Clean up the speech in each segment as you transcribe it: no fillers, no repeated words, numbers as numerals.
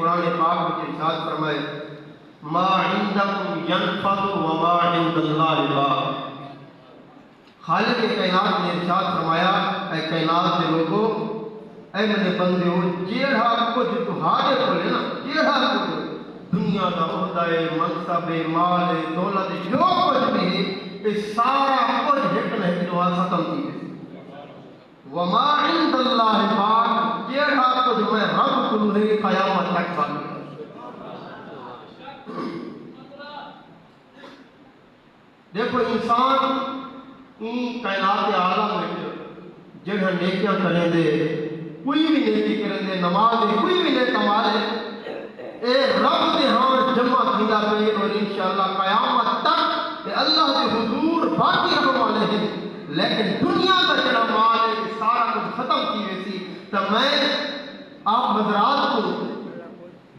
قرآن پاک میں ارشاد فرمائے ما عندکم ينفد وما عند اللہ باق۔ خالق کائنات نے ارشاد فرمایا اے کائنات کے لوگوں، اے میرے بندے ہو، جیڑا کچھ تہاڈے کول ہے نا، جیڑا کچھ دنیا دا عہدہ منصب مال دولت جو کچھ بھی ہے، یہ سارا کچھ ایک نہ ایک دعا ختم کی ہے۔ وما عند اللہ باق، جیڑا کچھ میں رب کو ہے قیامت تک باقی۔ دیکھو انسان این کائنات عالم میں جڑا نیکیاں کریں دے، کوئی بھی نیکی کریں دے، نماز دے کوئی بھی نیک عمل ہے، اے رب دے ہاں جمع تھیلا پہ اور انشاءاللہ قیامت تک اے اللہ دے حضور باقی رہنے والے ہیں۔ لیکن دنیا کا جڑا مال ہے یہ سارا کچھ ختم کی ویسی۔ تو میں آپ حضرات کو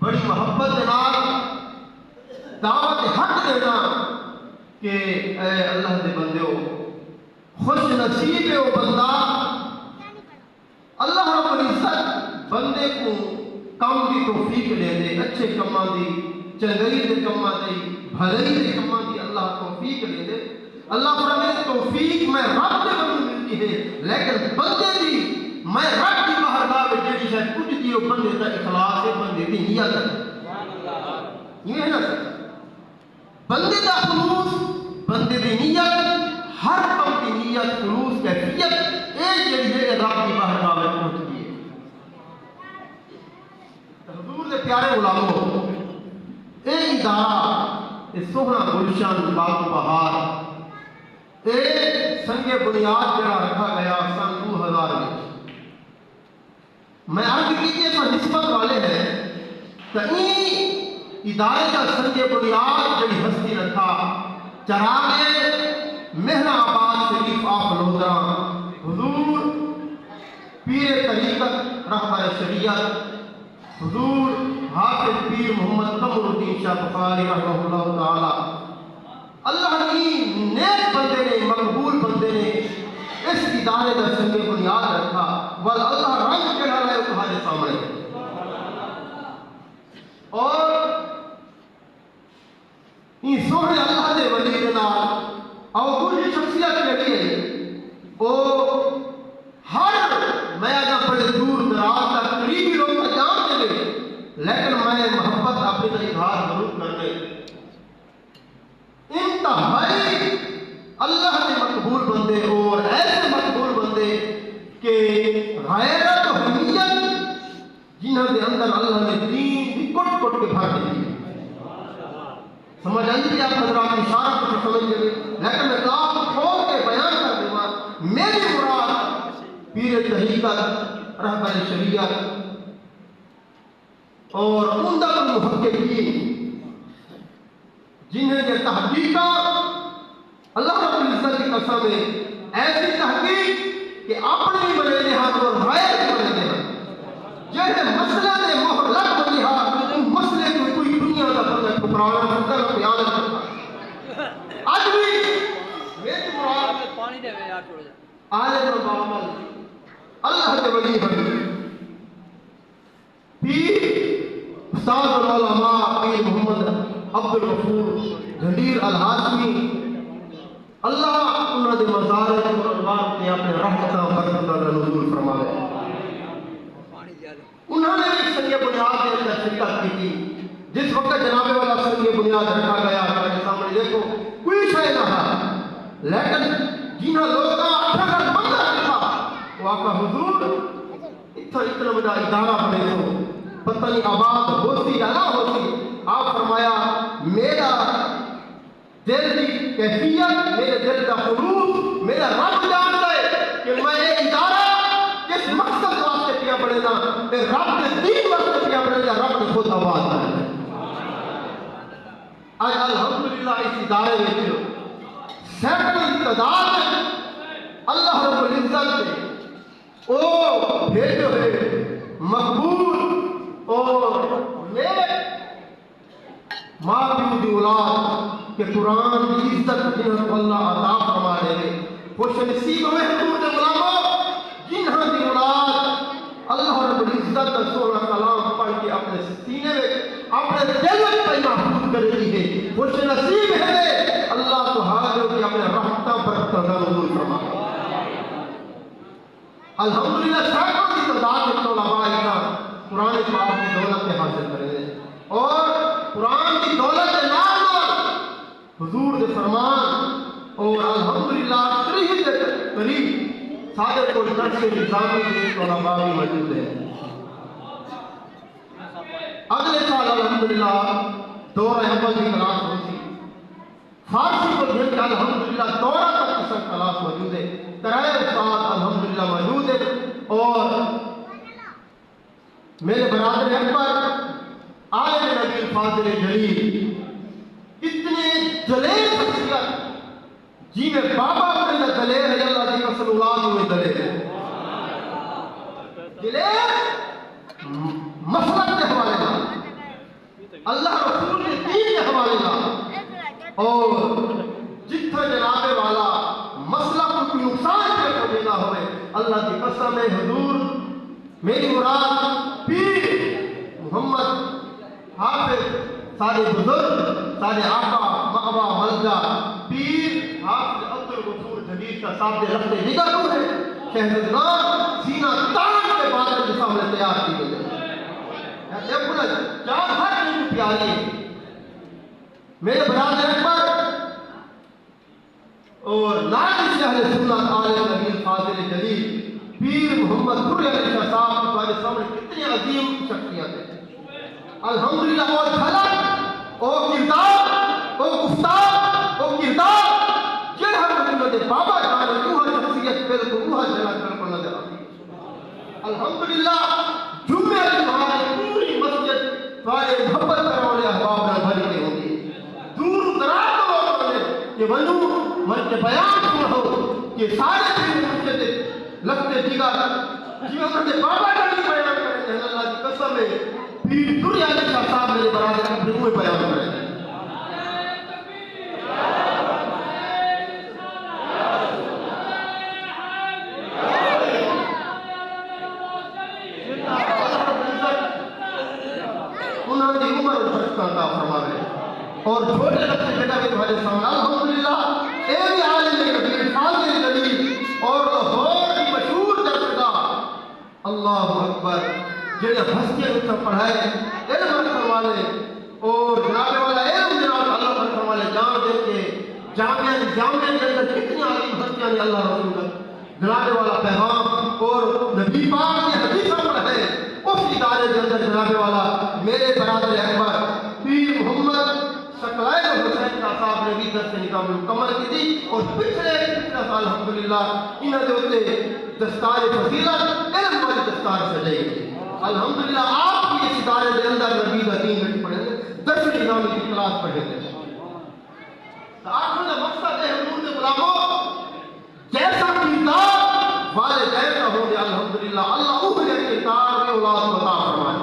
بڑی محبت کے نال دعوت حق دینا کہ اے اللہ دے بندے ہو، خوش نصیب ہے وہ بندہ، اللہ رب العزت بندے کو کام دی توفیق دے دے، اچھے کماں دی، چنگئی دے کماں دی، بھلائی دے کماں دی اللہ توفیق دے دے۔ اللہ فرمائے توفیق میں رب دے بندے ملتی ہے، لیکن بندے دی میں رب کی بارگاہ میں جڑی شاید کچھ دی وہ بندے دا اخلاص ہے، بندے دی نیت ہے۔ یہ ہے نا سر، بندے دا خلوص، بندے دی نیت، ہر کم کی نیت خلوص کیفیت ایک جڑی ہے رب کی بارگاہ میں پہنچتی ہے۔ حضور دے پیارے غلاموں، اے ادارہ، اے سوہنا گلشن باغ بہار، اے سنگ بنیاد جڑا رکھا گیا سن 2000 میں، میں عرض کیجئے تو نسبت والے ہیں کہ این ادارے کا سنگ بنیاد جڑی ہستی رکھا چراغ مہرہ آباد شریف آف لودرا حضور پیر طریقت رہبر شریعت حضور حافظ پیر محمد قمر الدین شاہ بخاری رحمہ اللہ تعالی، اللہ کی نیک بندے نے، مقبول بندے نے اس ادارے کا سنگ بنیاد رکھا، وال اللہ رنگ چڑھا رہے ہو تمہارے سامنے۔ اور یہ سوہنے اللہ دے ولی کے نال اور کچھ شخصیت لگی ہے، وہ ہر میں اگر بڑے دور دراز تک قریبی لوگ کا جان دے، لیکن میں محبت اپنے کا اظہار ضرور کرنے انتہائی اللہ کے مقبول بندے اور ایسے مقبول بندے کہ غیرت و حمیت جنہوں کے اندر اللہ نے دین کی کٹ کٹ کے بھر دی۔ سمجھ آئی کہ آپ حضرات اشارہ کو سمجھ لیں، لیکن میں کلام کھول کے بیان کر دوں گا۔ میری مراد پیر طریقت رہبر شریعت اور عمدہ المحققین جنہیں یہ تحقیقات اللہ رب العزت کی قسم ہے، ایسی تحقیق کہ اپنی بنے نہاد اور غیر بنے نہاد جیسے مسئلہ نے محلق بنی ہاتھ ان مسئلے کو کوئی دنیا کا بندہ ٹھکرانا سکتا ہے بیان کرتا۔ آج بھی میری مراد پانی دے میں یار چھوڑ جا عالم و بعمل اللہ کے ولی بن پیر استاد العلماء پیر محمد عبد الغفور غندیر الہاشمی، اللہ انہوں نے مزار اور اللہ نے اپنے رحمت و برکت کا نزول فرمائے۔ انہوں نے ایک سنگ بنیاد کے اندر شرکت کی تھی، جس وقت جناب والا سنگ بنیاد رکھا گیا ہمارے سامنے دیکھو کوئی شے نہ تھا، لیکن جنہوں لوگوں کا اٹھا بندہ تھا وہ آقا حضور اتنا بڑا ادارہ بنے تو پتہ نہیں آباد ہوتی یا نہ ہوتی۔ آپ فرمایا میرا دل کی کیفیت، میرے دل کا خلوص میرا رب جانتا ہے کہ میں یہ ادارہ کس مقصد واسطے کیا پڑے گا، رب کے دین واسطے کیا پڑے گا، رب نے خود آباد کرنا ہے۔ آج الحمدللہ اس ادارے میں سینکڑوں تعداد میں اللہ رب العزت نے او بھیجے ہوئے مقبول اور نیک ماں پیو دی اولاد کہ قرآن کی عزت جنہوں کو اللہ عطا فرما دے گے، خوش نصیب ہوئے حضور دے غلاموں جنہوں دی اولاد اللہ رب العزت کا سونا کلام پڑھ کے اپنے اپنے سینے میں اپنے دل میں پہ محفوظ کر دی ہے. خوش نصیب ہے اللہ تو حاضر کہ اپنے رحمتہ برکتہ کا نزول فرما. الحمدللہ سینکڑوں کی تعداد میں علماء اکرام قرآن پاک کی دولت میں حاصل کریں گے اور قرآن کی دولت کے نام حضور کے فرمان اور الحمدللہ تریہ کے قریب صادق کو درس نظامی کے علماء بھی موجود ہیں. اگلے سال الحمدللہ دورہ اول کی کلاس ہوتی فارسی کو بھیج کے الحمدللہ دورہ تک کی سب کلاس موجود ہے. ترائے استاد الحمدللہ موجود ہے اور میرے برادر اکبر عالم نبی فاضل جلیل اتنے جلیل شخصیت جی میں بابا کرنا دلیر ہے اللہ کی قسم اولاد ہوئے دلیر ہے دلیر مسلک کے حوالے کا اللہ رسول کے دین کے حوالے کا اور جتنا جناب والا مسئلہ کو نقصان کے دینا ہوئے اللہ کی قسم ہے حضور میری مراد پیر محمد حافظ سارے بزرگ سارے آقا مقبہ ملجا پیر حافظ عبدالغفور جدید کا صاحب دے رفتے نگر کو ہے شہرزاد سینہ تان کے بعد کے سامنے تیار کی گئی ہے یہ بنا جان ہر نہیں پیاری ہے. میرے برادر اکبر اور نائب شہر سنت عالم نبی فاضل جلیل پیر محمد پوری علی شاہ صاحب تمہارے سامنے کتنی عظیم شخصیت ہے. الحمدللہ اور جھلک اور کردار اور گفتار اور کردار یہ ہر مدینہ بابا جان روح شخصیت بالکل روح جھلک کر پڑھنا جا رہی ہے. الحمدللہ جمعے کی ہماری پوری مسجد سارے محبت کرنے والے احباب نہ بھری کے ہوں گی. دور دراز کے لوگوں نے کہ بنو من کے بیان سنو کہ سارے پیر مسجد لگتے دیگر جی انہوں نے بابا جانی بیان کریں ہیں اللہ کی قسم ہے پیر دنیا علی شاہ صاحب میرے برادر اپنے ہوئے بیان کریں ہیں. انہوں نے عمر بھرکتا عطا فرما رہے اور چھوٹے لفظ بیٹا بھی تمہارے سامنے الحمدللہ اے بھی عالم نبی فاضل جلیل اور لاہور کی مشہور درسگاہ اللہ اکبر جنہیں ہستے میں پڑھائے علم رکھنے والے اور جناب والا علم جناب اللہ رکھنے والے جان دے کے جامعہ کے اندر کتنی عظیم ہستیاں نے اللہ رسول کا جناب والا پیغام اور نبی پاک نے حدیث پڑھائے اس ادارے کے اندر جناب والا میرے برادر اکبر پیر محمد شکلائے حسین کا صاحب نے بھی درس نظام مکمل کی تھی اور پچھلے سال الحمدللہ انہوں نے ہوتے دستار فضیلت علم والی دستار سجائی تھی. الحمدللہ آپ کی اس ادارے کے اندر نبی کا دین میں پڑھے تھے درس نظام کی کلاس پڑھے تھے. آخر کا مقصد ہے حضور کے غلاموں جیسا کردار والدین کا ہو گیا الحمدللہ اللہ وہ کردار میں اولاد کو عطا فرمائے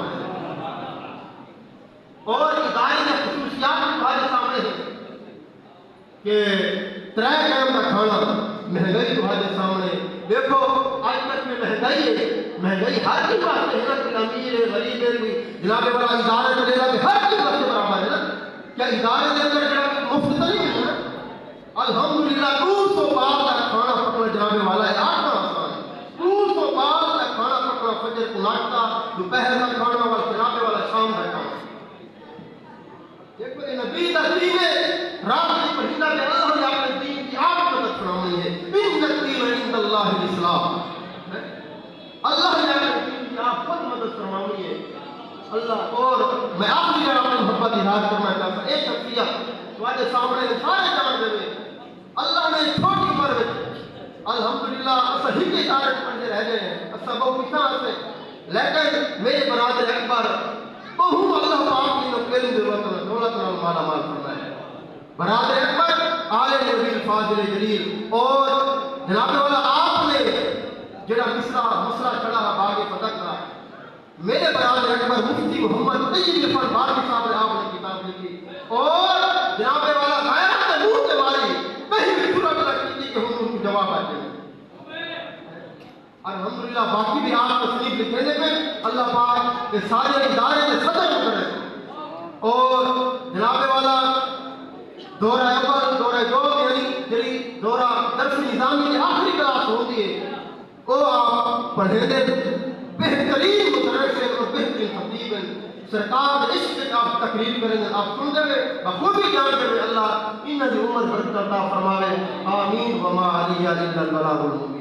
اور ادارے میں خصوصیات تمہارے سامنے ہے کہ 3 ٹائم کا کھانا مہنگائی تمہارے سامنے دیکھو آج تک میں مہنگائی ہے مہنگائی ہر کی بات ہے نا کہ امیر ہے غریب ہے جناب والا ادارے میں لینا کہ ہر کی بات برابر ہے نا کیا ادارے کے اندر جناب مفت نہیں ہے نا. الحمدللہ 200 بار کا کھانا پکنا جناب والا ہے آج کا آسان ہے 200 بار کا کھانا پکنا فجر کو ناشتہ دوپہر کا کھانا والا جناب والا شام کا کھانا. دیکھو یہ نبی تقریم ہے رات کی پہیدہ کہ اللہ نے اپنے دین کی آپ مدد فرمائی ہے ان الدین عند اللہ الاسلام اللہ نے اپنے دین کی آپ خود مدد فرمائی ہے. اللہ اور میں آخری جگہ اپنے محبت اظہار کرنا چاہتا ہوں ایک شخصیت تمہارے سامنے سارے جان دے اللہ نے چھوٹی عمر میں الحمدللہ اسا ہی کے ادارے پڑھتے رہ گئے ہیں اسا بہت کسان سے لیکن میرے برادر اکبر بہت اللہ پاک کی نقل دولت مالا مال فرمائے. برادر اکبر عالم نبی فاضل جلیل اور جناب والا آپ نے جڑا مسئلہ چڑھا ہے باغ فتح کا میرے برادر اکبر مفتی محمد طیب فرباری صاحب نے آپ نے کتاب لکھی اور جناب والا غیرت کے منہ کے باری کہیں بھی صورت لگتی تھی کہ حضور کو جواب آتے ہیں. الحمدللہ باقی بھی آپ تصنیف لکھنے میں اللہ پاک کے سارے ادارے کے صدر اور جناب والا دورہ اول دورہ دو یعنی جڑی دورہ درس نظامی کی آخری کلاس ہوتی ہے وہ آپ پڑھے دے بہترین مدرس اور بہترین خطیب ہیں سرکار عشق کے آپ تقریر کریں گے آپ سن دے بخوبی جان دے اللہ انہاں دی عمر برکت عطا فرماوے آمین وما علی الا البلاغ المبین